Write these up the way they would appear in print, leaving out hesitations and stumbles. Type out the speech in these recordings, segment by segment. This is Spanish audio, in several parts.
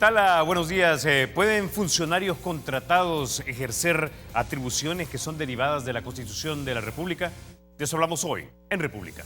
Tala, buenos días. ¿Pueden funcionarios contratados ejercer atribuciones que son derivadas de la Constitución de la República? De eso hablamos hoy en República.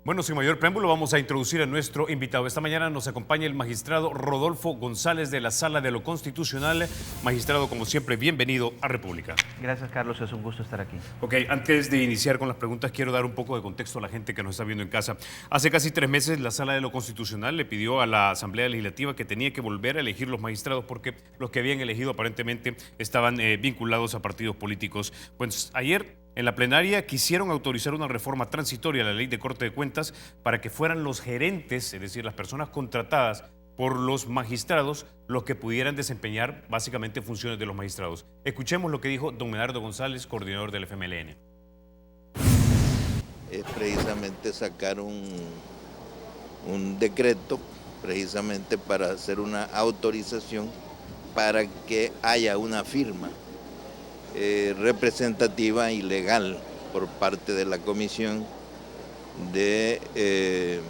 Bueno, sin mayor preámbulo, vamos a introducir a nuestro invitado. Esta mañana nos acompaña el magistrado Rodolfo González de la Sala de lo Constitucional. Magistrado, como siempre, bienvenido a República. Gracias, Carlos. Es un gusto estar aquí. Ok, antes de iniciar con las preguntas, quiero dar un poco de contexto a la gente que nos está viendo en casa. Hace casi 3 meses, la Sala de lo Constitucional le pidió a la Asamblea Legislativa que tenía que volver a elegir los magistrados porque los que habían elegido aparentemente estaban vinculados a partidos políticos. Pues ayer, en la plenaria quisieron autorizar una reforma transitoria a la Ley de Corte de Cuentas para que fueran los gerentes, es decir, las personas contratadas por los magistrados, los que pudieran desempeñar básicamente funciones de los magistrados. Escuchemos lo que dijo don Medardo González, coordinador del FMLN. Es precisamente sacar un decreto precisamente para hacer una autorización para que haya una firma representativa y legal por parte de la Comisión de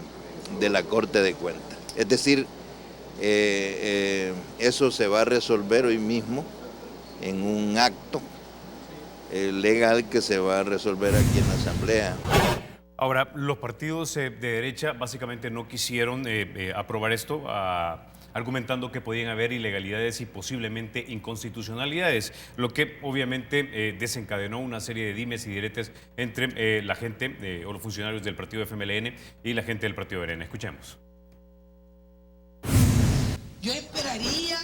la Corte de Cuentas. Es decir, eso se va a resolver hoy mismo en un acto legal que se va a resolver aquí en la Asamblea. Ahora, los partidos de derecha básicamente no quisieron aprobar esto, argumentando que podían haber ilegalidades y posiblemente inconstitucionalidades, lo que obviamente desencadenó una serie de dimes y diretes entre la gente o los funcionarios del partido FMLN y la gente del partido Arena. Escuchemos. Yo esperaría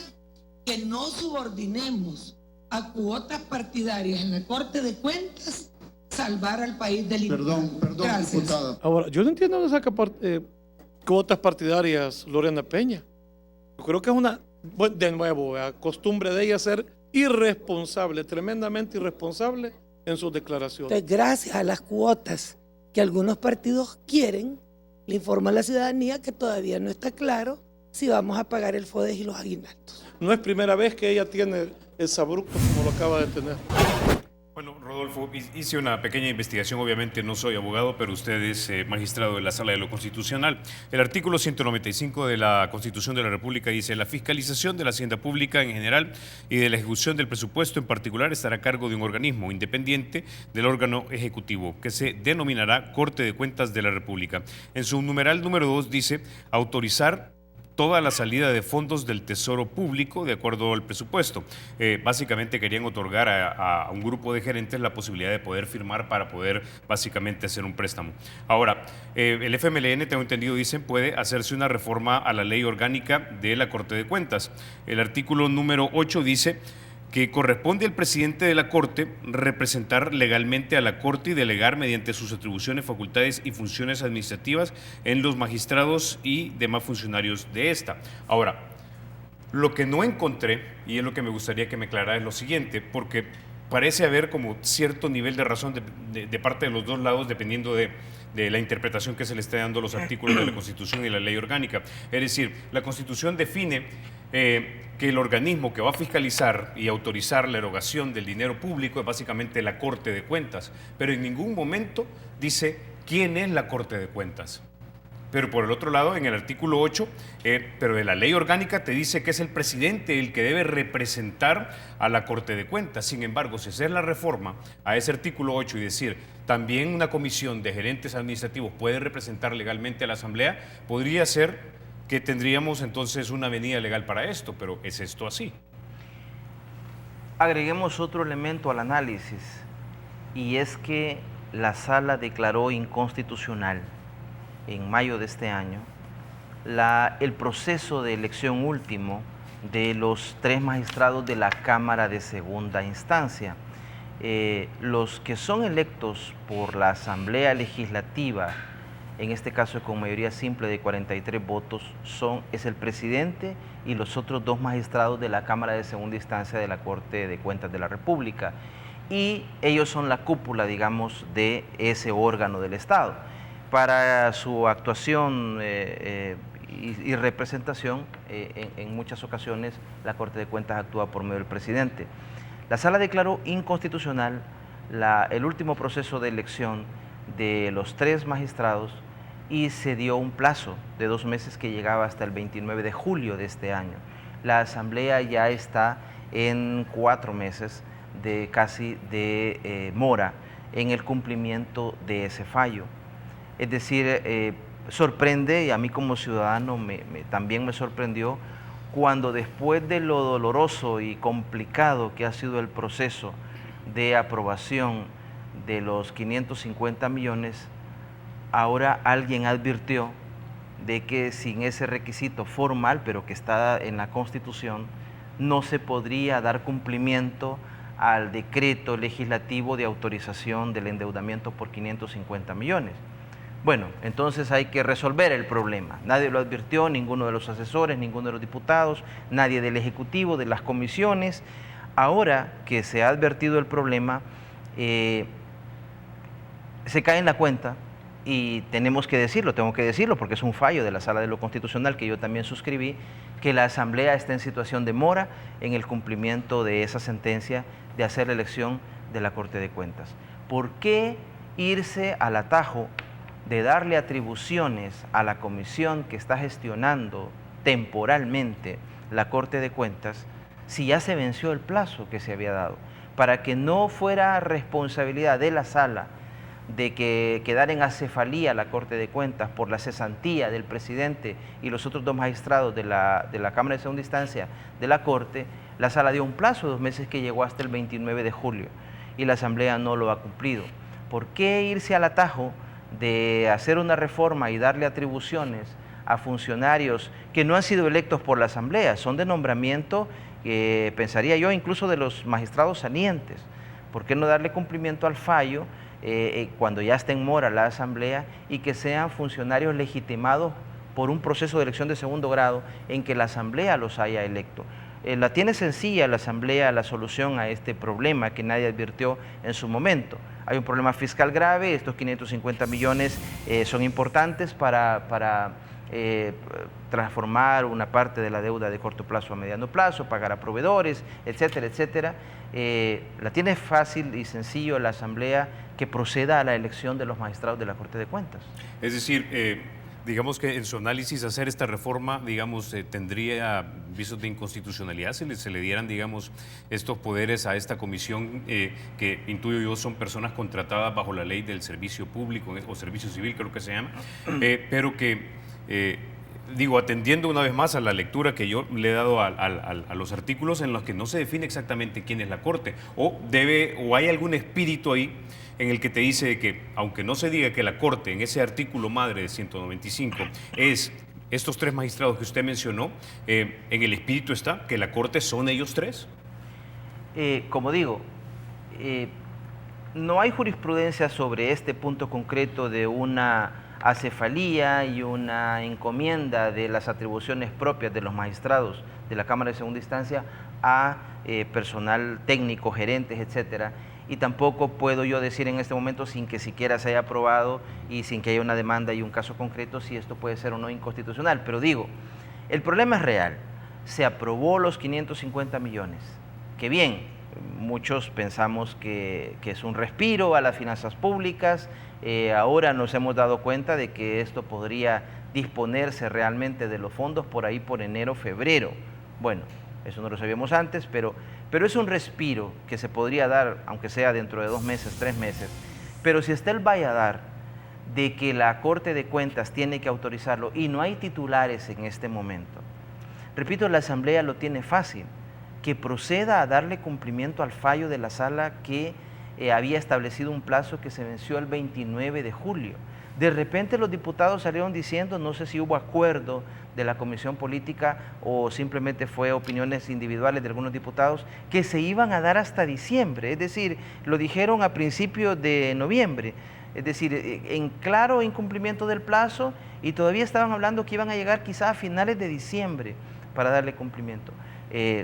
que no subordinemos a cuotas partidarias en la Corte de Cuentas salvar al país del Perdón, Gracias. diputada. Ahora, yo no entiendo dónde saca cuotas partidarias Lorena Peña. Yo creo que es una, de nuevo, costumbre de ella ser irresponsable, tremendamente irresponsable en sus declaraciones. Entonces, gracias a las cuotas que algunos partidos quieren, le informa a la ciudadanía que todavía no está claro si vamos a pagar el FODES y los aguinaldos. No es primera vez que ella tiene el sabructo como lo acaba de tener. Bueno, Rodolfo, hice una pequeña investigación, obviamente no soy abogado, pero usted es magistrado de la Sala de lo Constitucional. El artículo 195 de la Constitución de la República dice: la fiscalización de la hacienda pública en general y de la ejecución del presupuesto en particular estará a cargo de un organismo independiente del órgano ejecutivo, que se denominará Corte de Cuentas de la República. En su numeral número 2 dice: autorizar toda la salida de fondos del Tesoro Público de acuerdo al presupuesto. Básicamente querían otorgar a un grupo de gerentes la posibilidad de poder firmar para poder básicamente hacer un préstamo. Ahora, el FMLN, tengo entendido, dicen, puede hacerse una reforma a la ley orgánica de la Corte de Cuentas. El artículo número 8 dice que corresponde al presidente de la Corte representar legalmente a la Corte y delegar mediante sus atribuciones, facultades y funciones administrativas en los magistrados y demás funcionarios de esta. Ahora, lo que no encontré, y es lo que me gustaría que me aclarara, es lo siguiente, porque parece haber como cierto nivel de razón de parte de los dos lados, dependiendo de la interpretación que se le esté dando a los artículos de la Constitución y la ley orgánica. Es decir, la Constitución define que el organismo que va a fiscalizar y autorizar la erogación del dinero público es básicamente la Corte de Cuentas, pero en ningún momento dice quién es la Corte de Cuentas. Pero por el otro lado, en el artículo 8, pero de la ley orgánica te dice que es el presidente el que debe representar a la Corte de Cuentas. Sin embargo, si hacer la reforma a ese artículo 8 y decir también una comisión de gerentes administrativos puede representar legalmente a la Asamblea, podría ser que tendríamos entonces una avenida legal para esto, pero ¿es esto así? Agreguemos otro elemento al análisis, y es que la Sala declaró inconstitucional en mayo de este año el proceso de elección último de los 3 magistrados de la Cámara de Segunda Instancia. Los que son electos por la Asamblea Legislativa, en este caso con mayoría simple de 43 votos, es el presidente y los otros 2 magistrados de la Cámara de Segunda Instancia de la Corte de Cuentas de la República. y ellos son la cúpula, digamos, de ese órgano del Estado. Para su actuación y representación, en muchas ocasiones la Corte de Cuentas actúa por medio del presidente. La Sala declaró inconstitucional el último proceso de elección de los 3 magistrados y se dio un plazo de 2 meses que llegaba hasta el 29 de julio de este año. La Asamblea ya está en 4 meses de casi de mora en el cumplimiento de ese fallo. Es decir, sorprende, y a mí como ciudadano también me sorprendió, cuando después de lo doloroso y complicado que ha sido el proceso de aprobación de los 550 millones, ahora alguien advirtió de que sin ese requisito formal, pero que está en la Constitución, no se podría dar cumplimiento al decreto legislativo de autorización del endeudamiento por 550 millones. Bueno, entonces hay que resolver el problema. Nadie lo advirtió, ninguno de los asesores, ninguno de los diputados, nadie del Ejecutivo, de las comisiones. Ahora que se ha advertido el problema, se cae en la cuenta, y tengo que decirlo porque es un fallo de la Sala de lo Constitucional que yo también suscribí, que la Asamblea está en situación de mora en el cumplimiento de esa sentencia de hacer la elección de la Corte de Cuentas. ¿Por qué irse al atajo de darle atribuciones a la comisión que está gestionando temporalmente la Corte de Cuentas si ya se venció el plazo que se había dado? Para que no fuera responsabilidad de la Sala de que quedara en acefalía la Corte de Cuentas por la cesantía del presidente y los otros 2 magistrados de la Cámara de Segunda Instancia de la Corte, la Sala dio un plazo de 2 meses que llegó hasta el 29 de julio y la Asamblea no lo ha cumplido. ¿Por qué irse al atajo de hacer una reforma y darle atribuciones a funcionarios que no han sido electos por la Asamblea? Son de nombramiento, pensaría yo, incluso de los magistrados salientes. ¿Por qué no darle cumplimiento al fallo cuando ya está en mora la Asamblea y que sean funcionarios legitimados por un proceso de elección de segundo grado en que la Asamblea los haya electo? La tiene sencilla la Asamblea la solución a este problema que nadie advirtió en su momento. Hay un problema fiscal grave, estos 550 millones son importantes para transformar una parte de la deuda de corto plazo a mediano plazo, pagar a proveedores, etcétera, etcétera. La tiene fácil y sencillo la Asamblea que proceda a la elección de los magistrados de la Corte de Cuentas. Es decir, digamos que en su análisis hacer esta reforma, digamos, tendría visos de inconstitucionalidad, se le dieran, digamos, estos poderes a esta comisión que intuyo yo son personas contratadas bajo la ley del servicio público o servicio civil, creo que se llama, pero que, digo, atendiendo una vez más a la lectura que yo le he dado a los artículos en los que no se define exactamente quién es la Corte, o hay algún espíritu ahí en el que te dice que, aunque no se diga que la Corte, en ese artículo madre de 195, es estos 3 magistrados que usted mencionó, en el espíritu está que la Corte son ellos 3. Como digo, no hay jurisprudencia sobre este punto concreto de una acefalía y una encomienda de las atribuciones propias de los magistrados de la Cámara de Segunda Instancia a personal técnico, gerentes, etcétera. Y tampoco puedo yo decir en este momento, sin que siquiera se haya aprobado y sin que haya una demanda y un caso concreto, si esto puede ser o no inconstitucional. Pero digo, el problema es real. Se aprobó los 550 millones. Que bien, muchos pensamos que es un respiro a las finanzas públicas. Ahora nos hemos dado cuenta de que esto podría disponerse realmente de los fondos por ahí por enero, febrero. Bueno, eso no lo sabíamos antes, pero es un respiro que se podría dar, aunque sea dentro de 2 meses, 3 meses. Pero si está el valladar de que la Corte de Cuentas tiene que autorizarlo y no hay titulares en este momento, repito, la Asamblea lo tiene fácil, que proceda a darle cumplimiento al fallo de la Sala que había establecido un plazo que se venció el 29 de julio. De repente los diputados salieron diciendo, no sé si hubo acuerdo de la Comisión Política o simplemente fue opiniones individuales de algunos diputados, que se iban a dar hasta diciembre, es decir, lo dijeron a principios de noviembre, es decir, en claro incumplimiento del plazo, y todavía estaban hablando que iban a llegar quizá a finales de diciembre para darle cumplimiento.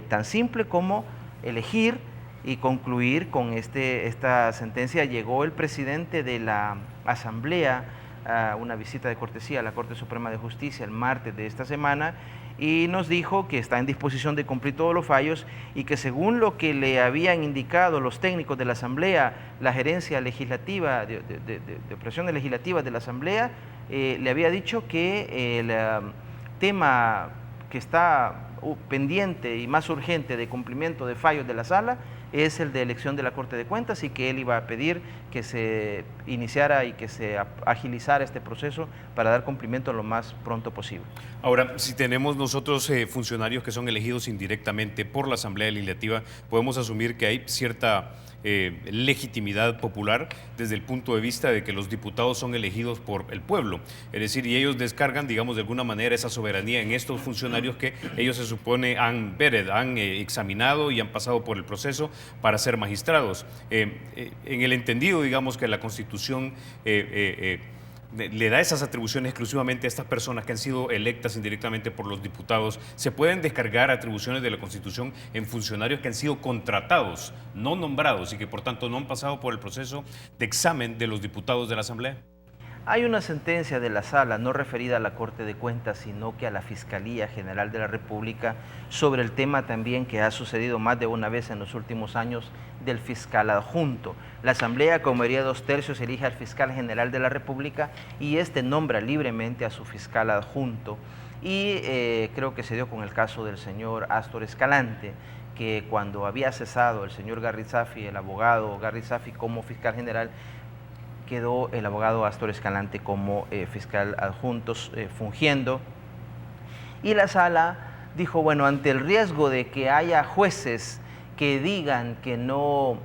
Tan simple como elegir y concluir con esta sentencia. Llegó el presidente de la Asamblea a una visita de cortesía a la Corte Suprema de Justicia el martes de esta semana y nos dijo que está en disposición de cumplir todos los fallos y que según lo que le habían indicado los técnicos de la Asamblea, la gerencia legislativa, de operaciones legislativas de la Asamblea, le había dicho que el tema que está pendiente y más urgente de cumplimiento de fallos de la Sala es el de elección de la Corte de Cuentas y que él iba a pedir que se iniciara y que se agilizara este proceso para dar cumplimiento lo más pronto posible. Ahora, si tenemos nosotros funcionarios que son elegidos indirectamente por la Asamblea Legislativa, podemos asumir que hay cierta legitimidad popular desde el punto de vista de que los diputados son elegidos por el pueblo, es decir, y ellos descargan, digamos, de alguna manera esa soberanía en estos funcionarios que ellos se supone han examinado y han pasado por el proceso para ser magistrados. En el entendido, digamos, que la Constitución le da esas atribuciones exclusivamente a estas personas que han sido electas indirectamente por los diputados. ¿Se pueden descargar atribuciones de la Constitución en funcionarios que han sido contratados, no nombrados y que por tanto no han pasado por el proceso de examen de los diputados de la Asamblea? Hay una sentencia de la Sala, no referida a la Corte de Cuentas, sino que a la Fiscalía General de la República, sobre el tema también que ha sucedido más de una vez en los últimos años del fiscal adjunto. La Asamblea, como mayoría de 2/3, elige al fiscal general de la República y este nombra libremente a su fiscal adjunto. Y creo que se dio con el caso del señor Astor Escalante, que cuando había cesado el señor Garrizafi, el abogado Garrizafi como fiscal general, quedó el abogado Astor Escalante como fiscal adjunto fungiendo. Y la Sala dijo, bueno, ante el riesgo de que haya jueces que digan que no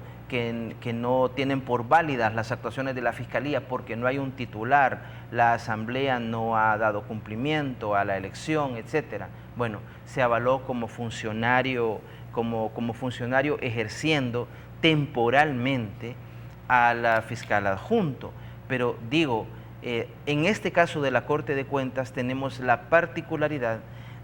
tienen por válidas las actuaciones de la Fiscalía porque no hay un titular, la Asamblea no ha dado cumplimiento a la elección, etcétera. Bueno, se avaló como funcionario, como funcionario ejerciendo temporalmente al fiscal adjunto. Pero digo, en este caso de la Corte de Cuentas tenemos la particularidad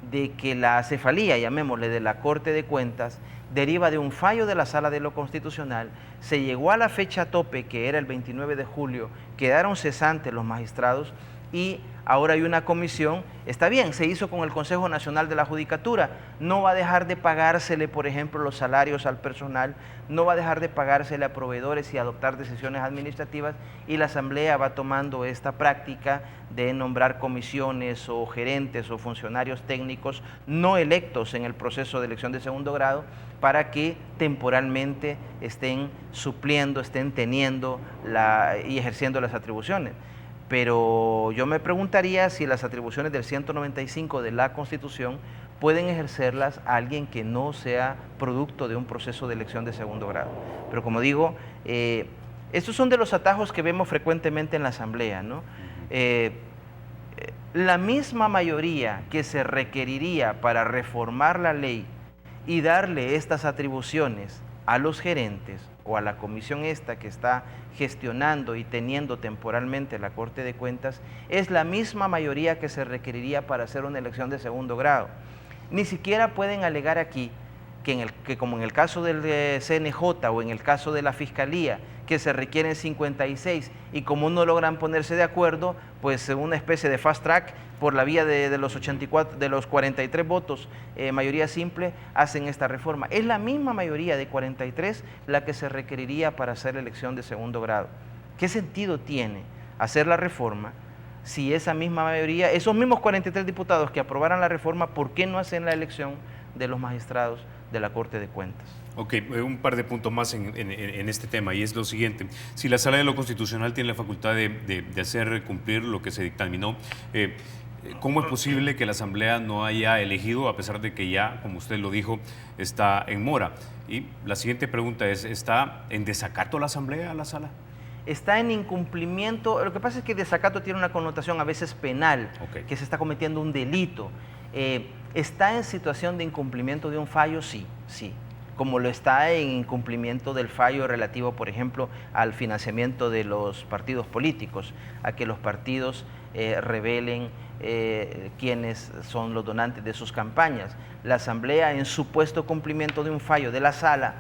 de que la cefalía, llamémosle, de la Corte de Cuentas deriva de un fallo de la Sala de lo Constitucional. Se llegó a la fecha tope, que era el 29 de julio, quedaron cesantes los magistrados y ahora hay una comisión. Está bien, se hizo con el Consejo Nacional de la Judicatura, no va a dejar de pagársele, por ejemplo, los salarios al personal, no va a dejar de pagársele a proveedores y adoptar decisiones administrativas, y la Asamblea va tomando esta práctica de nombrar comisiones o gerentes o funcionarios técnicos no electos en el proceso de elección de segundo grado para que temporalmente estén supliendo, estén teniendo y ejerciendo las atribuciones. Pero yo me preguntaría si las atribuciones del 195 de la Constitución pueden ejercerlas a alguien que no sea producto de un proceso de elección de segundo grado. Pero como digo, estos son de los atajos que vemos frecuentemente en la Asamblea, ¿no? La misma mayoría que se requeriría para reformar la ley y darle estas atribuciones a los gerentes o a la comisión esta que está gestionando y teniendo temporalmente la Corte de Cuentas, es la misma mayoría que se requeriría para hacer una elección de segundo grado. Ni siquiera pueden alegar aquí que como en el caso del CNJ o en el caso de la Fiscalía, que se requieren 56 y como no logran ponerse de acuerdo, pues una especie de fast track por la vía de los 43 votos, mayoría simple, hacen esta reforma. Es la misma mayoría de 43 la que se requeriría para hacer la elección de segundo grado. ¿Qué sentido tiene hacer la reforma si esa misma mayoría, esos mismos 43 diputados que aprobaran la reforma, ¿por qué no hacen la elección de los magistrados de la Corte de Cuentas? Ok, un par de puntos más en este tema, y es lo siguiente. Si la Sala de lo Constitucional tiene la facultad de hacer cumplir lo que se dictaminó, ¿cómo es posible que la Asamblea no haya elegido, a pesar de que ya, como usted lo dijo, está en mora? Y la siguiente pregunta es, ¿está en desacato la Asamblea a la Sala? Está en incumplimiento. Lo que pasa es que desacato tiene una connotación a veces penal, que se está cometiendo un delito. ¿Está en situación de incumplimiento de un fallo? Sí, sí. Como lo está en incumplimiento del fallo relativo, por ejemplo, al financiamiento de los partidos políticos, a que los partidos revelen quiénes son los donantes de sus campañas. La Asamblea, en supuesto cumplimiento de un fallo de la Sala,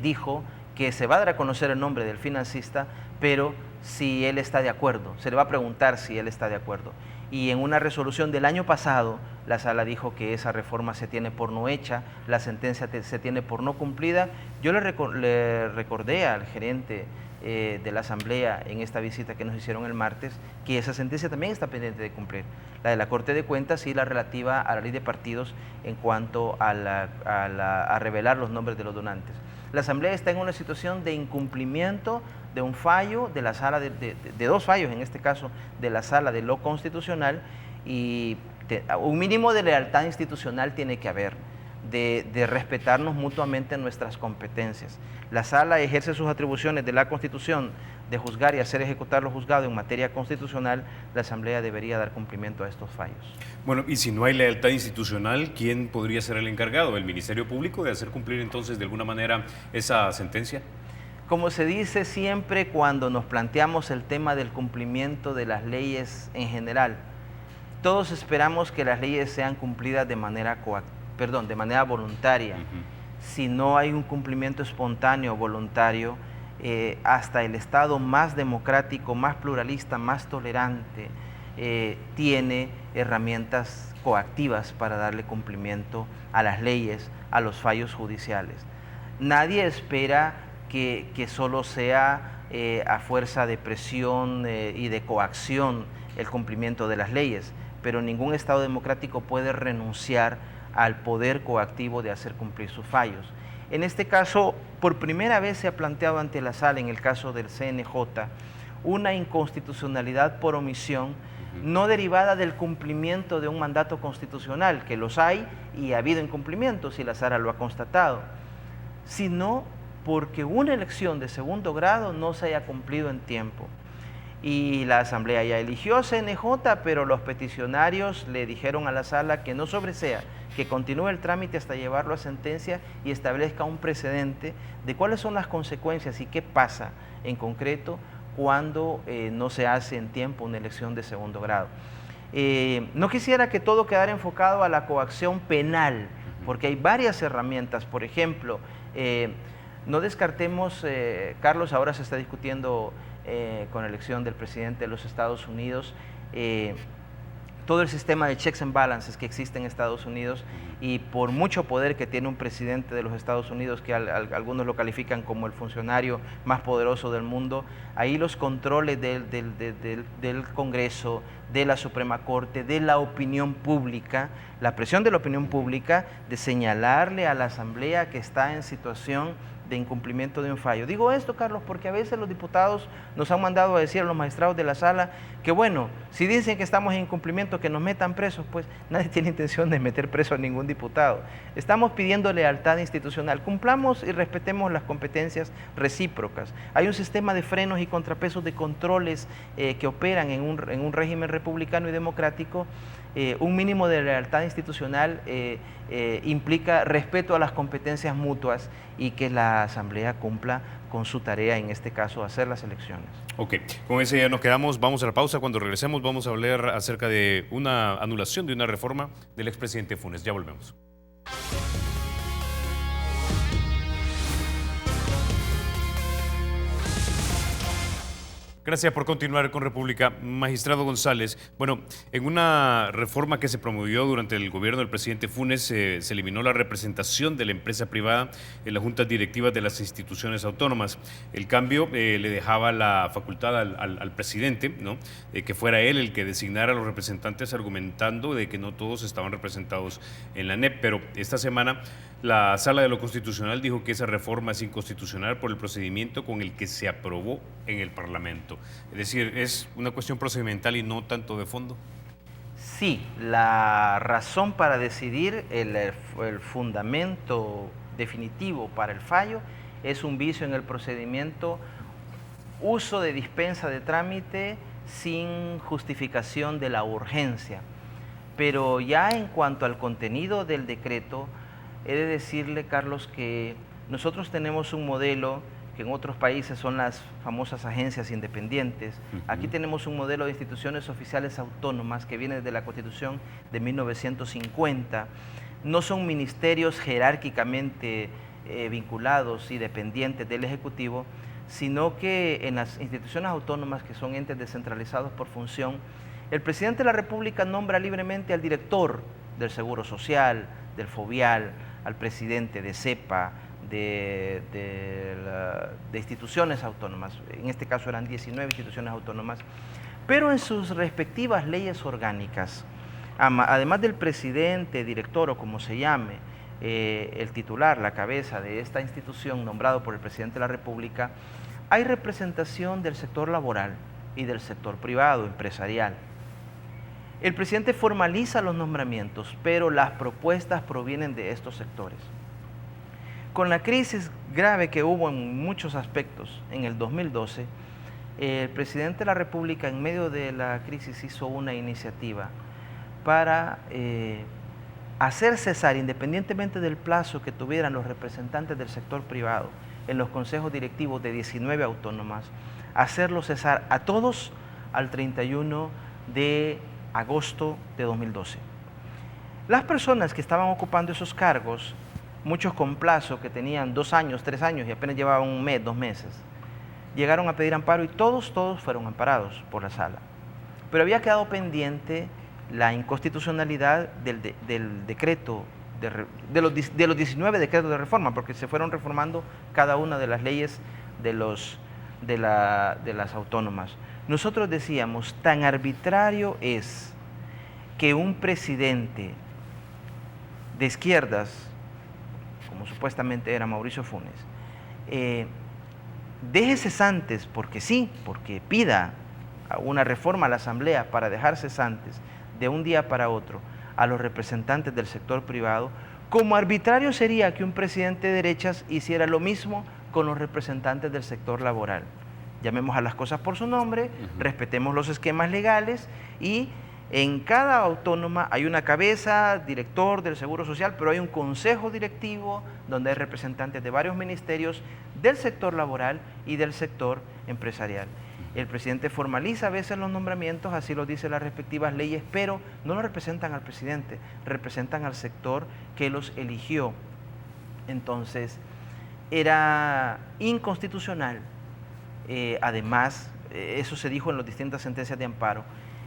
dijo que se va a dar a conocer el nombre del financista, pero si él está de acuerdo, se le va a preguntar si él está de acuerdo. Y en una resolución del año pasado, la sala dijo que esa reforma se tiene por no hecha, la sentencia se tiene por no cumplida. Yo le recordé al gerente de la Asamblea en esta visita que nos hicieron el martes que esa sentencia también está pendiente de cumplir, la de la Corte de Cuentas y la relativa a la ley de partidos en cuanto a revelar los nombres de los donantes. La Asamblea está en una situación de incumplimiento de un fallo de la sala, de dos fallos en este caso, de la sala de lo constitucional, y un mínimo de lealtad institucional tiene que haber, de respetarnos mutuamente nuestras competencias. La sala ejerce sus atribuciones de la Constitución de juzgar y hacer ejecutar lo juzgado en materia constitucional. La Asamblea debería dar cumplimiento a estos fallos. Bueno, y si no hay lealtad institucional, ¿quién podría ser el encargado? ¿El Ministerio Público de hacer cumplir entonces de alguna manera esa sentencia? Como se dice siempre cuando nos planteamos el tema del cumplimiento de las leyes en general, todos esperamos que las leyes sean cumplidas de manera voluntaria. Si no hay un cumplimiento espontáneo, voluntario, hasta el Estado más democrático, más pluralista, más tolerante, tiene herramientas coactivas para darle cumplimiento a las leyes, a los fallos judiciales. Nadie espera que solo sea a fuerza de presión y de coacción el cumplimiento de las leyes, pero ningún Estado democrático puede renunciar al poder coactivo de hacer cumplir sus fallos. En este caso, por primera vez se ha planteado ante la sala, en el caso del CNJ, una inconstitucionalidad por omisión, no derivada del cumplimiento de un mandato constitucional, que los hay y ha habido incumplimientos y la sala lo ha constatado, sino porque una elección de segundo grado no se haya cumplido en tiempo. Y la Asamblea ya eligió CNJ, pero los peticionarios le dijeron a la sala que no sobresea, que continúe el trámite hasta llevarlo a sentencia y establezca un precedente de cuáles son las consecuencias y qué pasa en concreto cuando no se hace en tiempo una elección de segundo grado. No quisiera que todo quedara enfocado a la coacción penal, porque hay varias herramientas. Por ejemplo, no descartemos, Carlos, ahora se está discutiendo con la elección del presidente de los Estados Unidos, todo el sistema de checks and balances que existe en Estados Unidos, y por mucho poder que tiene un presidente de los Estados Unidos, que algunos lo califican como el funcionario más poderoso del mundo, ahí los controles del Congreso, de la Suprema Corte, de la opinión pública, la presión de la opinión pública de señalarle a la Asamblea que está en situación de incumplimiento de un fallo. Digo esto, Carlos, porque a veces los diputados nos han mandado a decir a los magistrados de la sala que bueno, si dicen que estamos en incumplimiento, que nos metan presos. Pues nadie tiene intención de meter preso a ningún diputado. Estamos pidiendo lealtad institucional. Cumplamos y respetemos las competencias recíprocas. Hay un sistema de frenos y contrapesos de controles que operan en un régimen republicano y democrático. Un mínimo de lealtad institucional implica respeto a las competencias mutuas y que la Asamblea cumpla con su tarea, en este caso, hacer las elecciones. Ok, con ese ya nos quedamos, vamos a la pausa. Cuando regresemos vamos a hablar acerca de una anulación de una reforma del expresidente Funes. Ya volvemos. Gracias por continuar con República. Magistrado González, bueno, en una reforma que se promovió durante el gobierno del presidente Funes, se eliminó la representación de la empresa privada en las juntas directivas de las instituciones autónomas. El cambio le dejaba la facultad al presidente, ¿no?, que fuera él el que designara a los representantes, argumentando de que no todos estaban representados en la ANEP. Pero esta semana la Sala de lo Constitucional dijo que esa reforma es inconstitucional por el procedimiento con el que se aprobó en el Parlamento. Es decir, ¿es una cuestión procedimental y no tanto de fondo? Sí, la razón para decidir, el fundamento definitivo para el fallo es un vicio en el procedimiento, uso de dispensa de trámite sin justificación de la urgencia. Pero ya en cuanto al contenido del decreto, he de decirle, Carlos, que nosotros tenemos un modelo que en otros países son las famosas agencias independientes. Aquí tenemos un modelo de instituciones oficiales autónomas que viene de la Constitución de 1950. No son ministerios jerárquicamente vinculados y dependientes del Ejecutivo, sino que en las instituciones autónomas, que son entes descentralizados por función, el presidente de la República nombra libremente al director del Seguro Social, del Fovial, al presidente de CEPA, de instituciones autónomas. En este caso eran 19 instituciones autónomas, pero en sus respectivas leyes orgánicas, además del presidente, director o como se llame, el titular, la cabeza de esta institución nombrado por el presidente de la República, hay representación del sector laboral y del sector privado, empresarial. El presidente formaliza los nombramientos, pero las propuestas provienen de estos sectores. Con la crisis grave que hubo en muchos aspectos en el 2012, el presidente de la República en medio de la crisis hizo una iniciativa para hacer cesar, independientemente del plazo que tuvieran los representantes del sector privado en los consejos directivos de 19 autónomas, hacerlos cesar a todos al 31 de agosto de 2012. Las personas que estaban ocupando esos cargos, muchos con plazo, que tenían 2 años, 3 años y apenas llevaban 1 mes, 2 meses, llegaron a pedir amparo y todos fueron amparados por la sala. Pero había quedado pendiente la inconstitucionalidad del decreto, de los 19 decretos de reforma, porque se fueron reformando cada una de las leyes de las autónomas. Nosotros decíamos, tan arbitrario es que un presidente de izquierdas, como supuestamente era Mauricio Funes, deje cesantes, porque sí, porque pida una reforma a la Asamblea para dejar cesantes de un día para otro a los representantes del sector privado, como arbitrario sería que un presidente de derechas hiciera lo mismo con los representantes del sector laboral. Llamemos a las cosas por su nombre, respetemos los esquemas legales y en cada autónoma hay una cabeza, director del Seguro Social, pero hay un consejo directivo donde hay representantes de varios ministerios del sector laboral y del sector empresarial. El presidente formaliza a veces los nombramientos, así lo dicen las respectivas leyes, pero no lo representan al presidente, representan al sector que los eligió. Entonces, era inconstitucional. Además, eso se dijo en las distintas sentencias de amparo,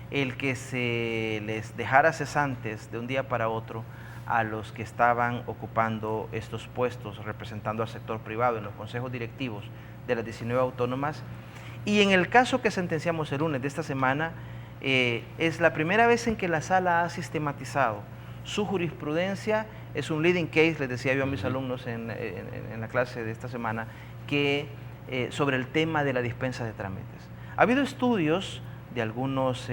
el que se les dejara cesantes de un día para otro a los que estaban ocupando estos puestos representando al sector privado en los consejos directivos de las 19 autónomas. Y en el caso que sentenciamos el lunes de esta semana, es la primera vez en que la sala ha sistematizado su jurisprudencia. Es un leading case, les decía yo a mis alumnos en la clase de esta semana, que sobre el tema de la dispensa de trámites. Ha habido estudios de algunas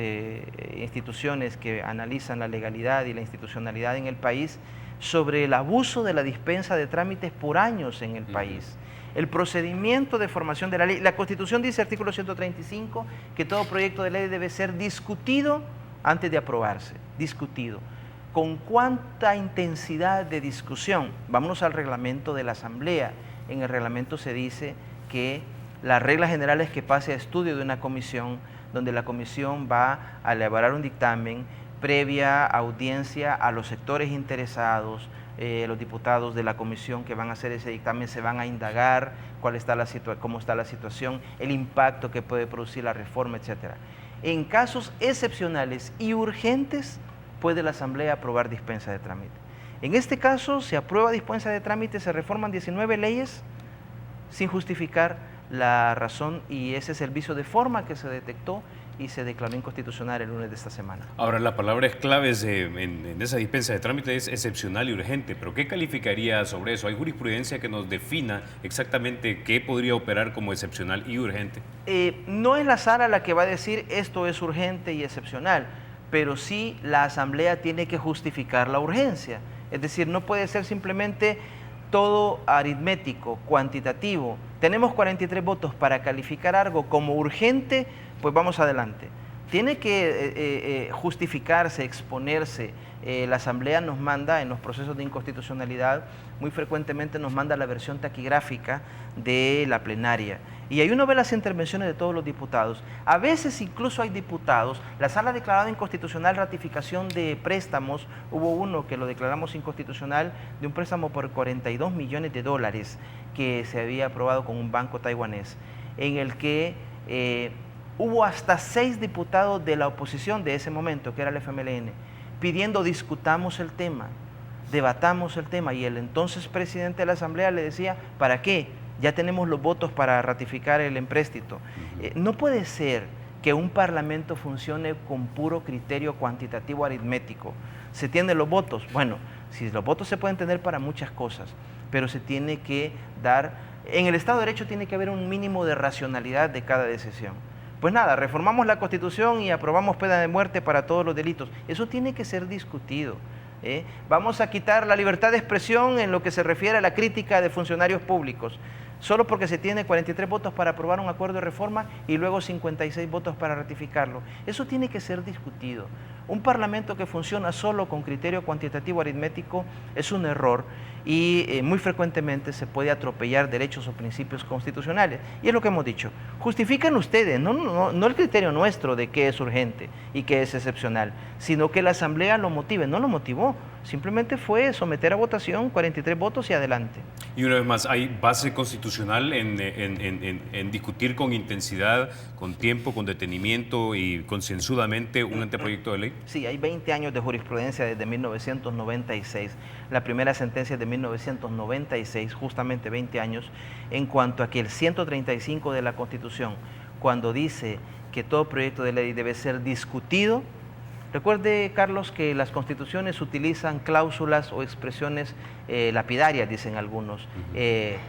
instituciones que analizan la legalidad y la institucionalidad en el país sobre el abuso de la dispensa de trámites por años en el país. El procedimiento de formación de la ley. La Constitución dice, artículo 135, que todo proyecto de ley debe ser discutido antes de aprobarse. Discutido. ¿Con cuánta intensidad de discusión? Vámonos al reglamento de la Asamblea. En el reglamento se dice que la regla general es que pase a estudio de una comisión, donde la comisión va a elaborar un dictamen previa audiencia a los sectores interesados. Los diputados de la comisión que van a hacer ese dictamen se van a indagar cómo está la situación, el impacto que puede producir la reforma, etc. En casos excepcionales y urgentes puede la Asamblea aprobar dispensa de trámite. En este caso se aprueba dispensa de trámite, se reforman 19 leyes sin justificar la razón, y ese es el vicio de forma que se detectó y se declaró inconstitucional el lunes de esta semana. Ahora, la palabra clave en esa dispensa de trámite es excepcional y urgente, pero ¿qué calificaría sobre eso? ¿Hay jurisprudencia que nos defina exactamente qué podría operar como excepcional y urgente? No es la sala la que va a decir esto es urgente y excepcional, pero sí la Asamblea tiene que justificar la urgencia. Es decir, no puede ser simplemente todo aritmético, cuantitativo. Tenemos 43 votos para calificar algo como urgente, pues vamos adelante. Tiene que justificarse, exponerse. La Asamblea nos manda en los procesos de inconstitucionalidad, muy frecuentemente nos manda la versión taquigráfica de la plenaria. Y ahí uno ve las intervenciones de todos los diputados. A veces incluso hay diputados, la sala ha declarado inconstitucional ratificación de préstamos, hubo uno que lo declaramos inconstitucional de un préstamo por 42 millones de dólares que se había aprobado con un banco taiwanés, en el que hubo hasta 6 diputados de la oposición de ese momento, que era el FMLN, pidiendo discutamos el tema, debatamos el tema, y el entonces presidente de la Asamblea le decía, ¿para qué? Ya tenemos los votos para ratificar el empréstito. No puede ser que un parlamento funcione con puro criterio cuantitativo aritmético. ¿Se tienen los votos? Bueno, si los votos se pueden tener para muchas cosas, pero se tiene que dar, en el Estado de Derecho tiene que haber un mínimo de racionalidad de cada decisión. Pues nada, reformamos la Constitución y aprobamos pena de muerte para todos los delitos. Eso tiene que ser discutido. Vamos a quitar la libertad de expresión en lo que se refiere a la crítica de funcionarios públicos, solo porque se tiene 43 votos para aprobar un acuerdo de reforma y luego 56 votos para ratificarlo. Eso tiene que ser discutido. Un parlamento que funciona solo con criterio cuantitativo aritmético es un error y muy frecuentemente se puede atropellar derechos o principios constitucionales. Y es lo que hemos dicho. Justifican ustedes, no el criterio nuestro de qué es urgente y qué es excepcional, sino que la Asamblea lo motive. No lo motivó, simplemente fue someter a votación 43 votos y adelante. Y una vez más, ¿hay base constitucional en discutir con intensidad, con tiempo, con detenimiento y concienzudamente un anteproyecto de ley? Sí, hay 20 años de jurisprudencia desde 1996. La primera sentencia es de 1996, justamente 20 años, en cuanto a que el 135 de la Constitución, cuando dice que todo proyecto de ley debe ser discutido. Recuerde, Carlos, que las constituciones utilizan cláusulas o expresiones lapidarias, dicen algunos,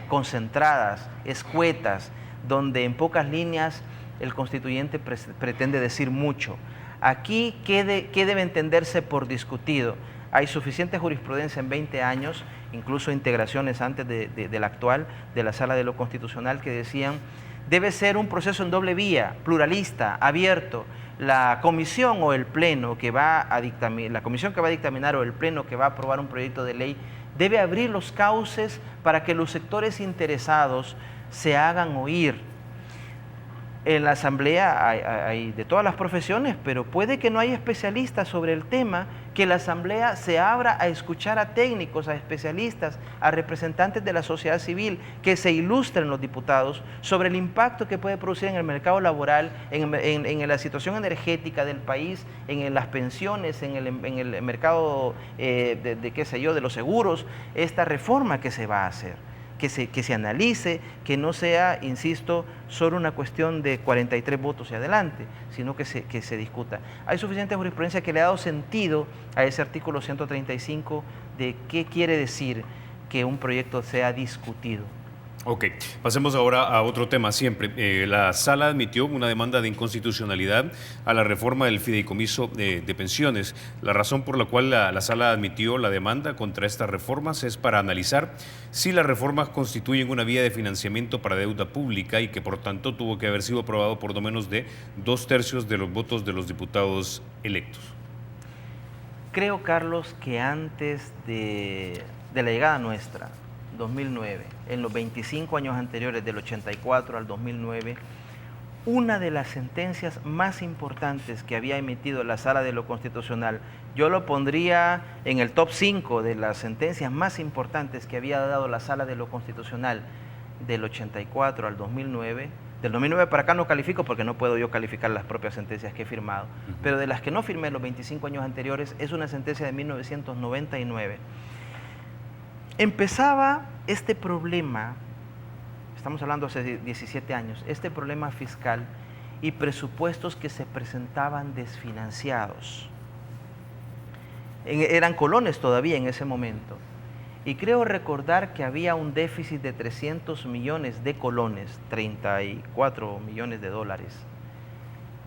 concentradas, escuetas, donde en pocas líneas el constituyente pretende decir mucho. Aquí, ¿qué debe entenderse por discutido? Hay suficiente jurisprudencia en 20 años, incluso integraciones antes de la actual, de la Sala de lo Constitucional, que decían, debe ser un proceso en doble vía, pluralista, abierto. La comisión o el pleno que va a dictaminar, la comisión que va a dictaminar o el pleno que va a aprobar un proyecto de ley debe abrir los cauces para que los sectores interesados se hagan oír. En la Asamblea hay de todas las profesiones, pero puede que no haya especialistas sobre el tema, que la Asamblea se abra a escuchar a técnicos, a especialistas, a representantes de la sociedad civil, que se ilustren los diputados sobre el impacto que puede producir en el mercado laboral, en la situación energética del país, en las pensiones, en el mercado qué sé yo, de los seguros, esta reforma que se va a hacer. Que se analice, que no sea, insisto, solo una cuestión de 43 votos y adelante, sino que se discuta. Hay suficiente jurisprudencia que le ha dado sentido a ese artículo 135 de qué quiere decir que un proyecto sea discutido. Ok, pasemos ahora a otro tema siempre. La Sala admitió una demanda de inconstitucionalidad a la reforma del fideicomiso de pensiones. La razón por la cual la Sala admitió la demanda contra estas reformas es para analizar si las reformas constituyen una vía de financiamiento para deuda pública y que por tanto tuvo que haber sido aprobado por no menos de 2/3 de los votos de los diputados electos. Creo, Carlos, que antes de la llegada nuestra, 2009, en los 25 años anteriores, del 84 al 2009, una de las sentencias más importantes que había emitido la Sala de lo Constitucional, yo lo pondría en el top 5 de las sentencias más importantes que había dado la Sala de lo Constitucional del 84 al 2009, del 2009 para acá no califico porque no puedo yo calificar las propias sentencias que he firmado, pero de las que no firmé los 25 años anteriores, es una sentencia de 1999. Empezaba este problema, estamos hablando hace 17 años, este problema fiscal y presupuestos que se presentaban desfinanciados. Eran colones todavía en ese momento. Y creo recordar que había un déficit de 300 millones de colones, 34 millones de dólares.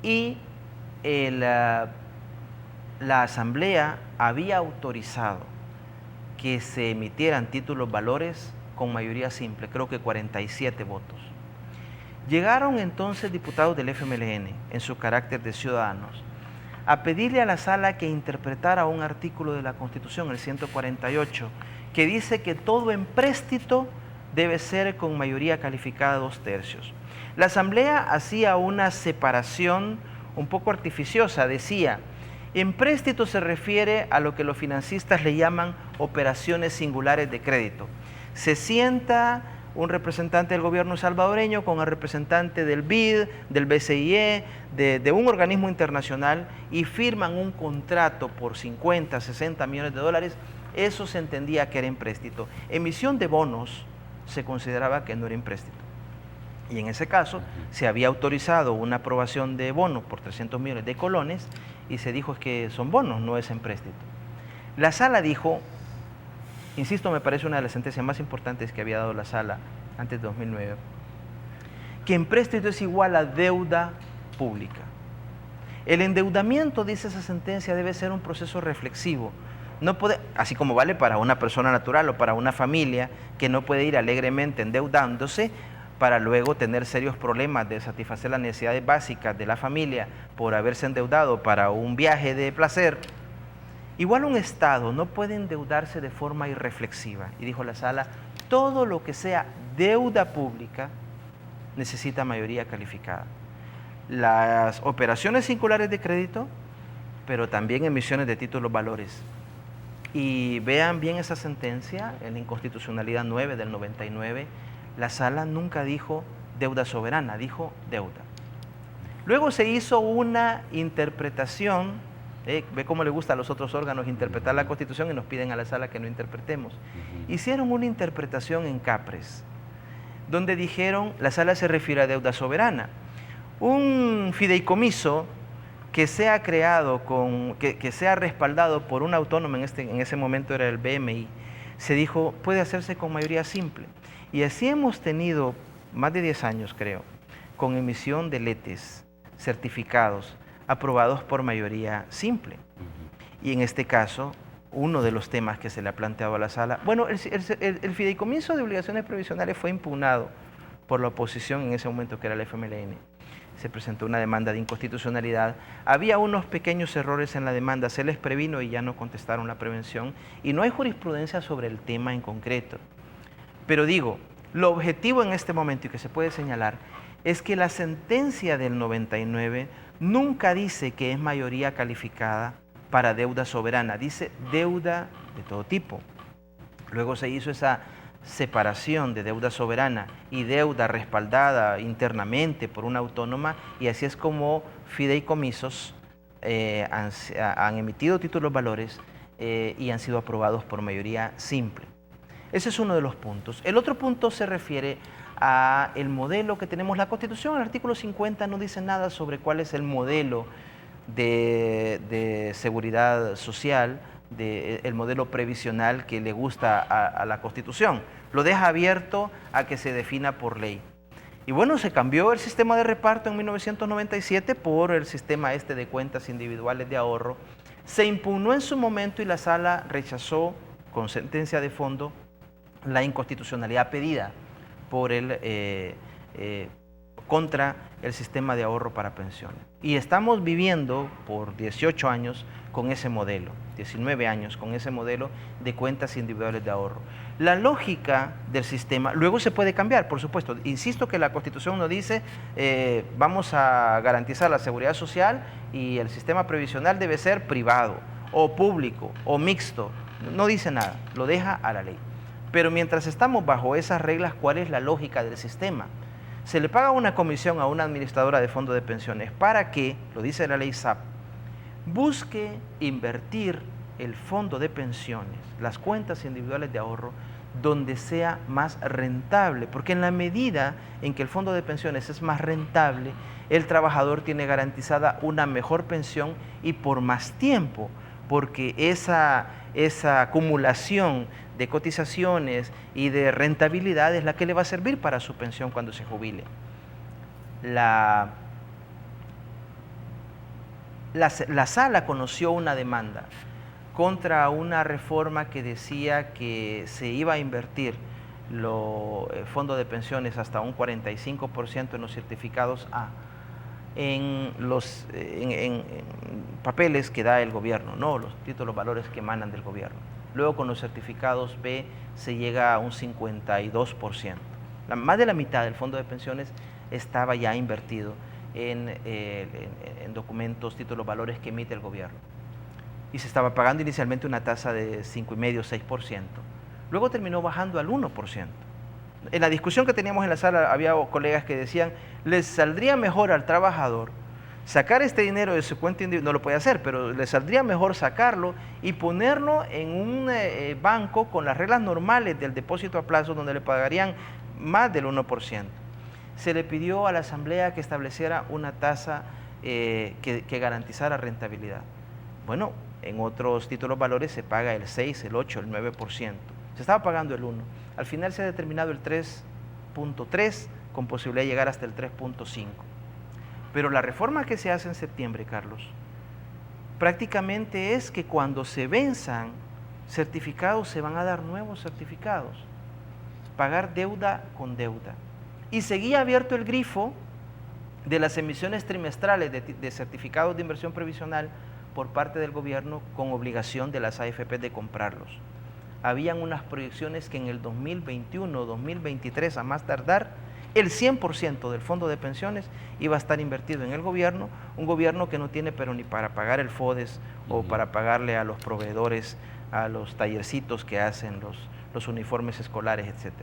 Y la Asamblea había autorizado que se emitieran títulos valores con mayoría simple, creo que 47 votos. Llegaron entonces diputados del FMLN, en su carácter de ciudadanos, a pedirle a la Sala que interpretara un artículo de la Constitución, el 148, que dice que todo empréstito debe ser con mayoría calificada de 2/3. La Asamblea hacía una separación un poco artificiosa, decía, empréstito se refiere a lo que los financistas le llaman operaciones singulares de crédito. Se sienta un representante del gobierno salvadoreño con el representante del BID, del BCIE, de un organismo internacional y firman un contrato por 50, 60 millones de dólares. Eso se entendía que era empréstito. Emisión de bonos se consideraba que no era empréstito. Y en ese caso se había autorizado una aprobación de bonos por 300 millones de colones y se dijo que son bonos, no es empréstito. La sala dijo, insisto, me parece una de las sentencias más importantes que había dado la sala antes de 2009, que empréstito es igual a deuda pública. El endeudamiento, dice esa sentencia, debe ser un proceso reflexivo. No puede, así como vale para una persona natural o para una familia que no puede ir alegremente endeudándose para luego tener serios problemas de satisfacer las necesidades básicas de la familia por haberse endeudado para un viaje de placer. Igual un Estado no puede endeudarse de forma irreflexiva. Y dijo la sala, todo lo que sea deuda pública necesita mayoría calificada. Las operaciones singulares de crédito, pero también emisiones de títulos valores. Y vean bien esa sentencia, en la Inconstitucionalidad 9 del 99, la sala nunca dijo deuda soberana, dijo deuda. Luego se hizo una interpretación, ve cómo le gusta a los otros órganos interpretar la Constitución y nos piden a la sala que no interpretemos. Hicieron una interpretación en Capres, donde dijeron, la sala se refiere a deuda soberana. Un fideicomiso que sea creado, que sea respaldado por un autónomo, en ese momento era el BMI, se dijo, puede hacerse con mayoría simple. Y así hemos tenido más de 10 años, creo, con emisión de letes, certificados, aprobados por mayoría simple. Y en este caso, uno de los temas que se le ha planteado a la sala, bueno, el fideicomiso de obligaciones provisionales fue impugnado por la oposición en ese momento, que era el FMLN. Se presentó una demanda de inconstitucionalidad. Había unos pequeños errores en la demanda, se les previno y ya no contestaron la prevención. Y no hay jurisprudencia sobre el tema en concreto. Pero digo, lo objetivo en este momento y que se puede señalar es que la sentencia del 99 nunca dice que es mayoría calificada para deuda soberana, dice deuda de todo tipo. Luego se hizo esa separación de deuda soberana y deuda respaldada internamente por una autónoma, y así es como fideicomisos han emitido títulos valores y han sido aprobados por mayoría simple. Ese es uno de los puntos. El otro punto se refiere a el modelo que tenemos. La Constitución, el artículo 50, no dice nada sobre cuál es el modelo de seguridad social, el modelo previsional que le gusta a la Constitución. Lo deja abierto a que se defina por ley. Y bueno, se cambió el sistema de reparto en 1997 por el sistema de cuentas individuales de ahorro. Se impugnó en su momento y la sala rechazó con sentencia de fondo la inconstitucionalidad pedida por contra el sistema de ahorro para pensiones. Y estamos viviendo por 18 años con ese modelo, 19 años con ese modelo de cuentas individuales de ahorro. La lógica del sistema, luego se puede cambiar, por supuesto. Insisto que la Constitución no dice vamos a garantizar la seguridad social y el sistema previsional debe ser privado o público o mixto. No dice nada, lo deja a la ley. Pero mientras estamos bajo esas reglas, ¿cuál es la lógica del sistema? Se le paga una comisión a una administradora de fondo de pensiones para que, lo dice la ley SAP, busque invertir el fondo de pensiones, las cuentas individuales de ahorro, donde sea más rentable, porque en la medida en que el fondo de pensiones es más rentable, el trabajador tiene garantizada una mejor pensión y por más tiempo, porque esa acumulación de cotizaciones y de rentabilidad es la que le va a servir para su pensión cuando se jubile. La sala conoció una demanda contra una reforma que decía que se iba a invertir el fondo de pensiones hasta un 45% en los certificados A, en papeles que da el gobierno, no los títulos valores que emanan del gobierno. Luego con los certificados B se llega a un 52%. Más de la mitad del fondo de pensiones estaba ya invertido en documentos, títulos, valores que emite el gobierno. Y se estaba pagando inicialmente una tasa de 5,5-6%. Luego terminó bajando al 1%. En la discusión que teníamos en la sala había colegas que decían, les saldría mejor al trabajador sacar este dinero de su cuenta individual, no lo puede hacer, pero le saldría mejor sacarlo y ponerlo en un banco con las reglas normales del depósito a plazo, donde le pagarían más del 1%. Se le pidió a la Asamblea que estableciera una tasa que garantizara rentabilidad. Bueno, en otros títulos valores se paga el 6, el 8, el 9%. Se estaba pagando el 1%. Al final se ha determinado el 3.3 con posibilidad de llegar hasta el 3.5. Pero la reforma que se hace en septiembre, Carlos, prácticamente es que cuando se venzan certificados se van a dar nuevos certificados. Pagar deuda con deuda. Y seguía abierto el grifo de las emisiones trimestrales de certificados de inversión previsional por parte del gobierno con obligación de las AFP de comprarlos. Habían unas proyecciones que en el 2021, 2023 a más tardar, el 100% del fondo de pensiones iba a estar invertido en el gobierno, un gobierno que no tiene pero ni para pagar el FODES o para pagarle a los proveedores, a los tallercitos que hacen los uniformes escolares, etc.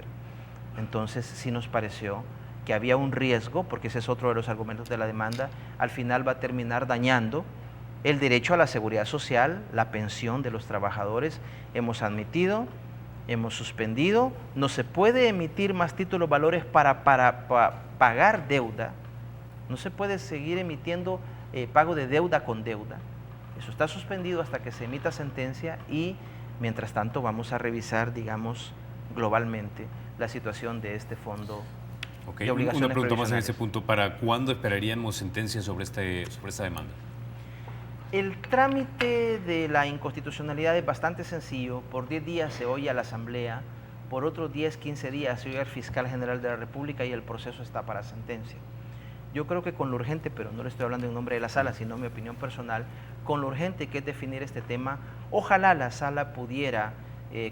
Entonces sí nos pareció que había un riesgo, porque ese es otro de los argumentos de la demanda, al final va a terminar dañando el derecho a la seguridad social, la pensión de los trabajadores. Hemos admitido, hemos suspendido, no se puede emitir más títulos valores para pagar deuda, no se puede seguir emitiendo pago de deuda con deuda. Eso está suspendido hasta que se emita sentencia y mientras tanto vamos a revisar, digamos, globalmente la situación de este fondo de obligaciones una pregunta más en ese previsionales. punto. ¿Para cuándo esperaríamos sentencia sobre esta demanda? El trámite de la inconstitucionalidad es bastante sencillo. Por 10 días se oye a la Asamblea, por otros 10, 15 días se oye al Fiscal General de la República y el proceso está para sentencia. Yo creo que con lo urgente, pero no le estoy hablando en nombre de la sala, sino mi opinión personal, con lo urgente que es definir este tema, ojalá la sala pudiera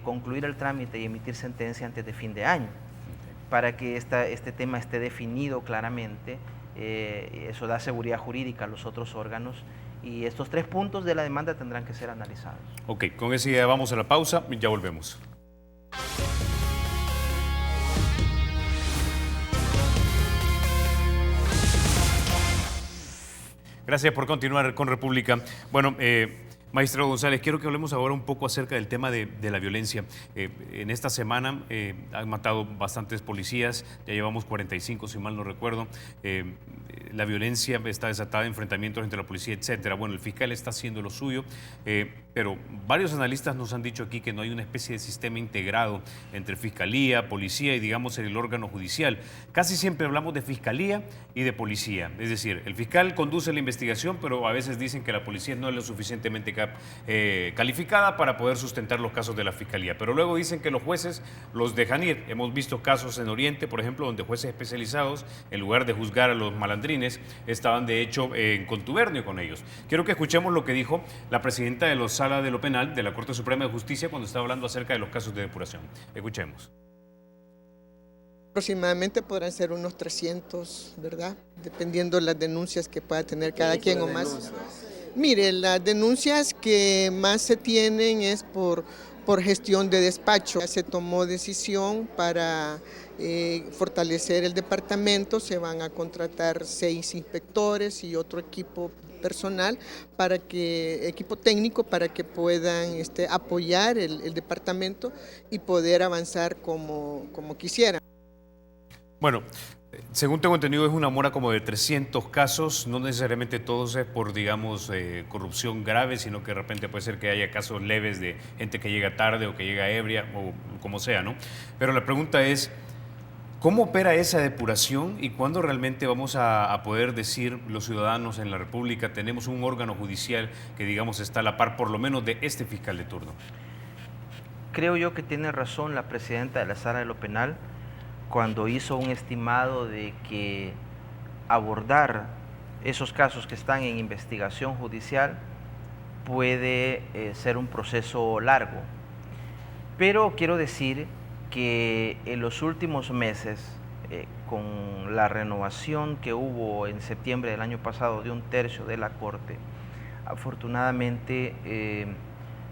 concluir el trámite y emitir sentencia antes de fin de año, para que este tema esté definido claramente. Eso da seguridad jurídica a los otros órganos y estos 3 puntos de la demanda tendrán que ser analizados. Ok, con esa idea vamos a la pausa y ya volvemos. Gracias por continuar con República. Bueno, magistrado González, quiero que hablemos ahora un poco acerca del tema de la violencia. En esta semana han matado bastantes policías, ya llevamos 45 si mal no recuerdo. La violencia está desatada, enfrentamientos entre la policía, etcétera. Bueno, el fiscal está haciendo lo suyo, pero varios analistas nos han dicho aquí que no hay una especie de sistema integrado entre fiscalía, policía y digamos el órgano judicial. Casi siempre hablamos de fiscalía y de policía, es decir, el fiscal conduce la investigación, pero a veces dicen que la policía no es lo suficientemente calificada para poder sustentar los casos de la fiscalía, pero luego dicen que los jueces los dejan ir. Hemos visto casos en Oriente, por ejemplo, donde jueces especializados, en lugar de juzgar a los malandrines, estaban de hecho en contubernio con ellos. Quiero que escuchemos lo que dijo la presidenta de la Sala de lo Penal de la Corte Suprema de Justicia cuando estaba hablando acerca de los casos de depuración. Escuchemos. Aproximadamente podrán ser unos 300, ¿verdad? Dependiendo de las denuncias que pueda tener cada quien o más. Mire, las denuncias que más se tienen es por gestión de despacho. Se tomó decisión para fortalecer el departamento, se van a contratar 6 inspectores y otro equipo personal, equipo técnico para que puedan apoyar el departamento y poder avanzar como quisieran. Bueno, según tengo entendido es una mora como de 300 casos, no necesariamente todos es por, digamos, corrupción grave, sino que de repente puede ser que haya casos leves de gente que llega tarde o que llega ebria o como sea, ¿no? Pero la pregunta es, ¿cómo opera esa depuración y cuándo realmente vamos a poder decir los ciudadanos en la República tenemos un órgano judicial que, digamos, está a la par por lo menos de este fiscal de turno? Creo yo que tiene razón la presidenta de la Sala de lo Penal cuando hizo un estimado de que abordar esos casos que están en investigación judicial puede ser un proceso largo. Pero quiero decir que en los últimos meses, con la renovación que hubo en septiembre del año pasado de 1/3 de la Corte, afortunadamente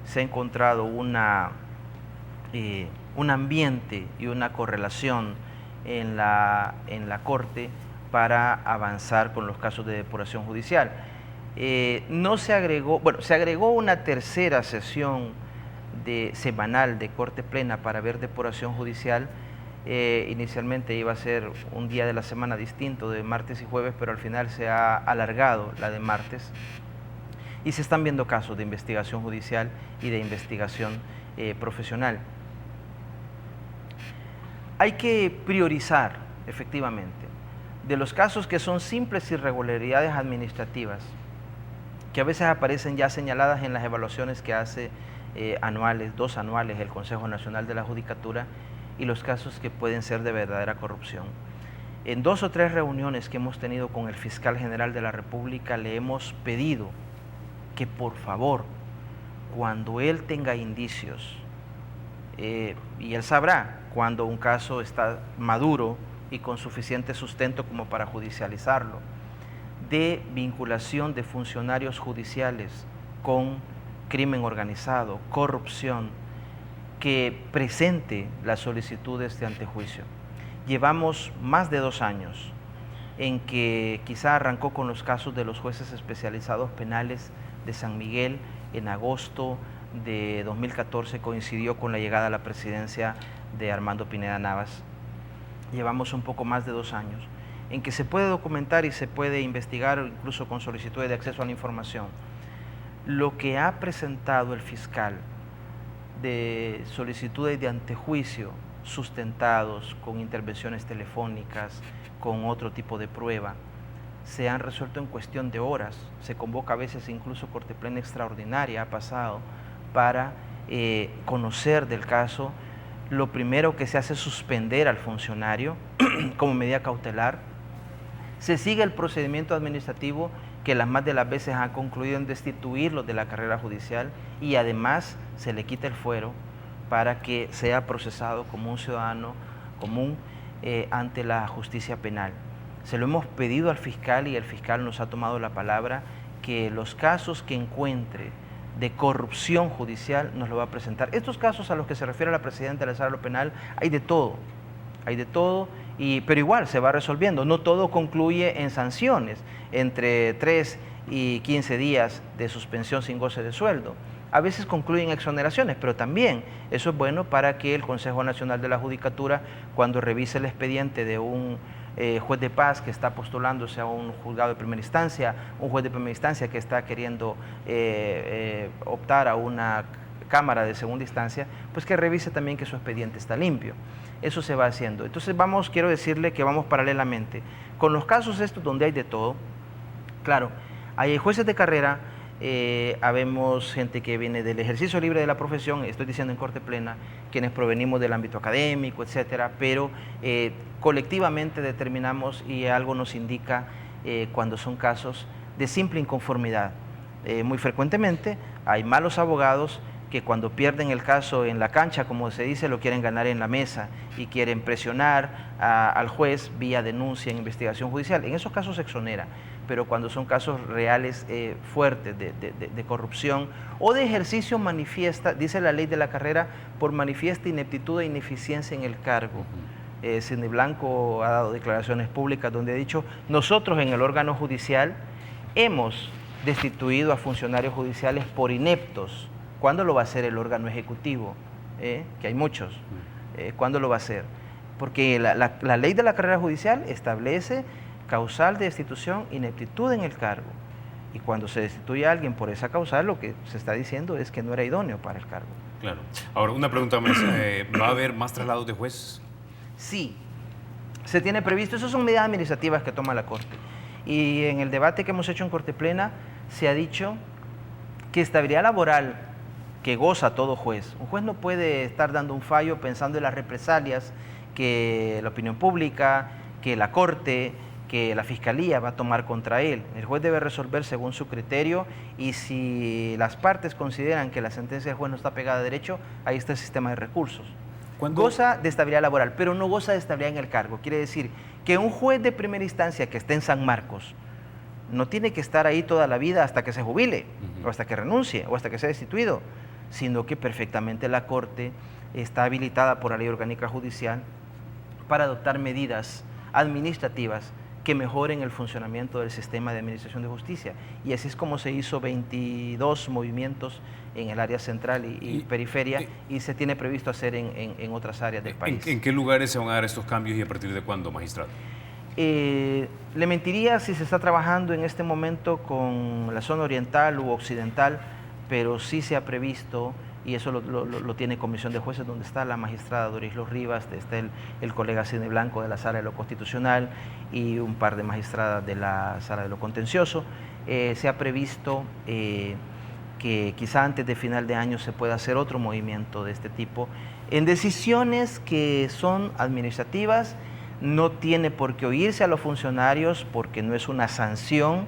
se ha encontrado un ambiente y una correlación en la Corte para avanzar con los casos de depuración judicial. No se agregó, bueno, se agregó una tercera sesión semanal de Corte Plena para ver depuración judicial. Inicialmente iba a ser un día de la semana distinto, de martes y jueves, pero al final se ha alargado la de martes. Y se están viendo casos de investigación judicial y de investigación profesional. Hay que priorizar, efectivamente, de los casos que son simples irregularidades administrativas, que a veces aparecen ya señaladas en las evaluaciones que hace anuales, 2 anuales, el Consejo Nacional de la Judicatura, y los casos que pueden ser de verdadera corrupción. En 2 o 3 reuniones que hemos tenido con el Fiscal General de la República, le hemos pedido que por favor, cuando él tenga indicios, y él sabrá cuando un caso está maduro y con suficiente sustento como para judicializarlo, de vinculación de funcionarios judiciales con crimen organizado, corrupción, que presente las solicitudes de antejuicio. Llevamos más de 2 años en que quizá arrancó con los casos de los jueces especializados penales de San Miguel. En agosto de 2014 coincidió con la llegada a la presidencia de Armando Pineda Navas. Llevamos un poco más de 2 años en que se puede documentar y se puede investigar, incluso con solicitudes de acceso a la información, lo que ha presentado el fiscal de solicitudes de antejuicio sustentados con intervenciones telefónicas, con otro tipo de prueba, se han resuelto en cuestión de horas. Se convoca a veces incluso Corte Plena extraordinaria, ha pasado, para conocer del caso. Lo primero que se hace es suspender al funcionario como medida cautelar. Se sigue el procedimiento administrativo que las más de las veces ha concluido en destituirlo de la carrera judicial, y además se le quita el fuero para que sea procesado como un ciudadano común ante la justicia penal. Se lo hemos pedido al fiscal y el fiscal nos ha tomado la palabra que los casos que encuentre de corrupción judicial nos lo va a presentar. Estos casos a los que se refiere la presidenta de la Sala Penal, hay de todo, pero igual se va resolviendo. No todo concluye en sanciones, entre 3 y 15 días de suspensión sin goce de sueldo. A veces concluyen exoneraciones, pero también eso es bueno para que el Consejo Nacional de la Judicatura, cuando revise el expediente de un juez de paz que está postulándose a un juzgado de primera instancia, un juez de primera instancia que está queriendo optar a una cámara de segunda instancia, pues que revise también que su expediente está limpio. Eso se va haciendo. Entonces quiero decirle que vamos paralelamente. Con los casos estos donde hay de todo, claro, hay jueces de carrera, habemos gente que viene del ejercicio libre de la profesión, estoy diciendo en Corte Plena, quienes provenimos del ámbito académico, etcétera, pero colectivamente determinamos y algo nos indica cuando son casos de simple inconformidad. Muy frecuentemente hay malos abogados que cuando pierden el caso en la cancha, como se dice, lo quieren ganar en la mesa y quieren presionar al juez vía denuncia en investigación judicial. En esos casos se exonera, pero cuando son casos reales fuertes de corrupción o de ejercicio manifiesta, dice la ley de la carrera, por manifiesta ineptitud e ineficiencia en el cargo. Sidney Blanco ha dado declaraciones públicas donde ha dicho: nosotros en el órgano judicial hemos destituido a funcionarios judiciales por ineptos. ¿Cuándo lo va a hacer el órgano ejecutivo? Que hay muchos. ¿Cuándo lo va a hacer? Porque la ley de la carrera judicial establece causal de destitución, ineptitud en el cargo. Y cuando se destituye a alguien por esa causal, lo que se está diciendo es que no era idóneo para el cargo. Claro. Ahora, una pregunta más. ¿Va a haber más traslados de jueces? Sí, se tiene previsto. Esas son medidas administrativas que toma la Corte. Y en el debate que hemos hecho en Corte Plena se ha dicho que estabilidad laboral que goza todo juez. Un juez no puede estar dando un fallo pensando en las represalias que la opinión pública, que la Corte, que la Fiscalía va a tomar contra él. El juez debe resolver según su criterio, y si las partes consideran que la sentencia del juez no está pegada a derecho, ahí está el sistema de recursos. Goza de estabilidad laboral, pero no goza de estabilidad en el cargo. Quiere decir que un juez de primera instancia que esté en San Marcos no tiene que estar ahí toda la vida hasta que se jubile, o hasta que renuncie, o hasta que sea destituido, sino que perfectamente la Corte está habilitada por la Ley Orgánica Judicial para adoptar medidas administrativas que mejoren el funcionamiento del sistema de administración de justicia. Y así es como se hizo 22 movimientos en el área central y periferia, y se tiene previsto hacer en otras áreas del país. ¿En qué lugares se van a dar estos cambios y a partir de cuándo, magistrado? Le mentiría si se está trabajando en este momento con la zona oriental u occidental, pero sí se ha previsto, y eso lo tiene Comisión de Jueces, donde está la magistrada Doris Los Rivas, está el colega Sidney Blanco de la Sala de lo Constitucional y un par de magistradas de la Sala de lo Contencioso. Se ha previsto que quizá antes de final de año se pueda hacer otro movimiento de este tipo. En decisiones que son administrativas, no tiene por qué oírse a los funcionarios porque no es una sanción.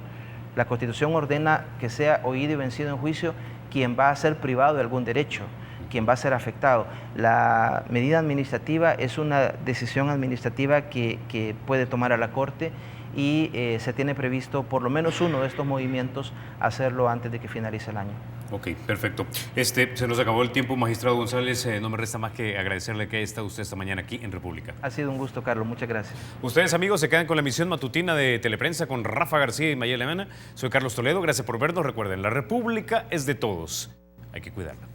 La Constitución ordena que sea oído y vencido en juicio quien va a ser privado de algún derecho, quien va a ser afectado. La medida administrativa es una decisión administrativa que puede tomar a la Corte y se tiene previsto por lo menos uno de estos movimientos hacerlo antes de que finalice el año. Ok, perfecto. Se nos acabó el tiempo, magistrado González. No me resta más que agradecerle que haya estado usted esta mañana aquí en República. Ha sido un gusto, Carlos. Muchas gracias. Ustedes, amigos, se quedan con la emisión matutina de Teleprensa con Rafa García y Mayela Mena. Soy Carlos Toledo. Gracias por vernos. Recuerden, la República es de todos. Hay que cuidarla.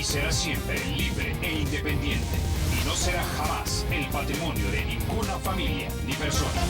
Será siempre libre e independiente y no será jamás el patrimonio de ninguna familia ni persona.